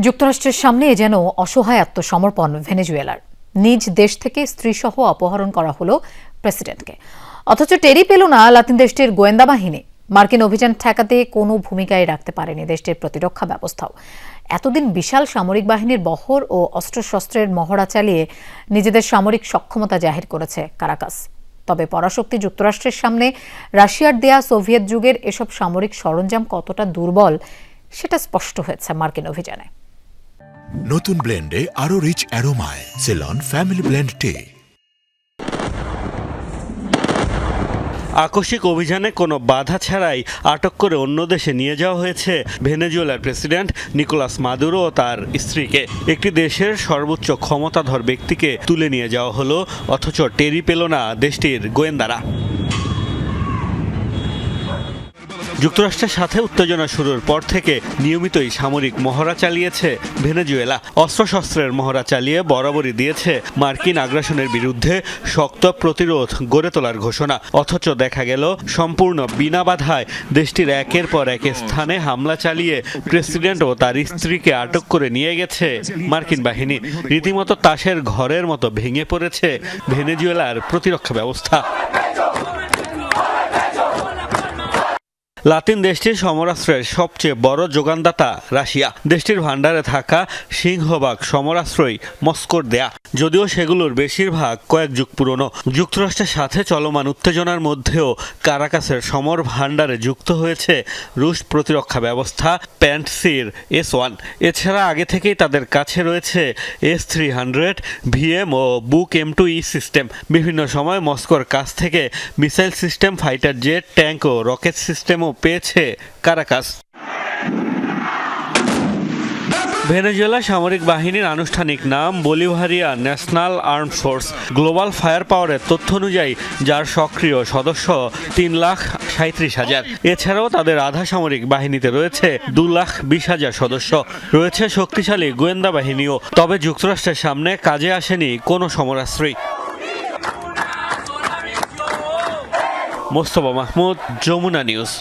যুক্তরাষ্ট্রের সামনে যেন অসহায় আত্মসমর্পণ ভেনেজুয়েলার। নিজ দেশ থেকে স্ত্রীসহ অপহরণ করা হলো প্রেসিডেন্টকে, অথচ টেরই পেল না লাতিন দেশটির গোয়েন্দা বাহিনী। মার্কিন অভিযান ঠেকাতে কোনো ভূমিকাই রাখতে পারেনি দেশটির প্রতিরক্ষা ব্যবস্থাও। এতদিন বিশাল সামরিক বাহিনীর বহর ও অস্ত্রশস্ত্রের মহড়া চালিয়ে নিজেদের সামরিক সক্ষমতা জাহির করেছে কারাকাস। তবে পরাশক্তি যুক্তরাষ্ট্রের সামনে রাশিয়ার দেয়া সোভিয়েত যুগের এসব সামরিক সরঞ্জাম কতটা দুর্বল সেটা স্পষ্ট হয়েছে মার্কিন অভিযানে। নতুন ব্লেন্ডে আরো রিচ অ্যারোমায় সেলন ফ্যামিলি ব্লেন্ড টে। আকস্মিক অভিযানে কোনো বাধা ছাড়াই আটক করে অন্য দেশে নিয়ে যাওয়া হয়েছে ভেনেজুয়েলার প্রেসিডেন্ট নিকোলাস মাদুরো ও তার স্ত্রীকে। একটি দেশের সর্বোচ্চ ক্ষমতাধর ব্যক্তিকে তুলে নিয়ে যাওয়া হলো, অথচ টেরি পেল না দেশটির গোয়েন্দারা। যুক্তরাষ্ট্রের সাথে উত্তেজনা শুরুর পর থেকে নিয়মিতই সামরিক মহড়া চালিয়েছে ভেনেজুয়েলা। অস্ত্রশস্ত্রের মহড়া চালিয়ে বরাবরই দিয়েছে মার্কিন আগ্রাসনের বিরুদ্ধে শক্ত প্রতিরোধ গড়ে তোলার ঘোষণা। অথচ দেখা গেল সম্পূর্ণ বিনা বাধায় দেশটির একের পর এক স্থানে হামলা চালিয়ে প্রেসিডেন্ট ও তার স্ত্রীকে আটক করে নিয়ে গেছে মার্কিন বাহিনী। রীতিমতো তাসের ঘরের মতো ভেঙে পড়েছে ভেনেজুয়েলার প্রতিরক্ষা ব্যবস্থা। লাতিন দেশটির সমরাস্ত্রের সবচেয়ে বড় যোগানদাতা রাশিয়া। দেশটির ভান্ডারে থাকা সিংহভাগ সমরাস্ত্রই মস্কোর দেয়া, যদিও সেগুলোর বেশিরভাগ কয়েক যুগ পুরনো। যুক্তরাষ্ট্রের সাথে চলমান উত্তেজনার মধ্যেও কারাকাসের সমর ভান্ডারে যুক্ত হয়েছে রুশ প্রতিরক্ষা ব্যবস্থা প্যান্টসির S-1। এছাড়া আগে থেকেই তাদের কাছে রয়েছে S-300 VM ও বুক M2E সিস্টেম। বিভিন্ন সময় মস্কোর কাছ থেকে missile system, fighter jet, tank ও রকেট সিস্টেমও পেয়েছে কারাকাস। ভেনেজুয়েলা সামরিক বাহিনীর আনুষ্ঠানিক নাম Bolivarian national armed force. Global fire পাওয়ারের তথ্য অনুযায়ী যার সক্রিয় সদস্য 3,37,000। এছাড়াও তাদের আধা সামরিক বাহিনীতে রয়েছে 2,20,000 সদস্য। রয়েছে শক্তিশালী গোয়েন্দা বাহিনীও। তবে যুক্তরাষ্ট্রের সামনে কাজে আসেনি কোনো সমরাস্ত্রই। মোস্তফা মাহমুদ, যমুনা নিউজ।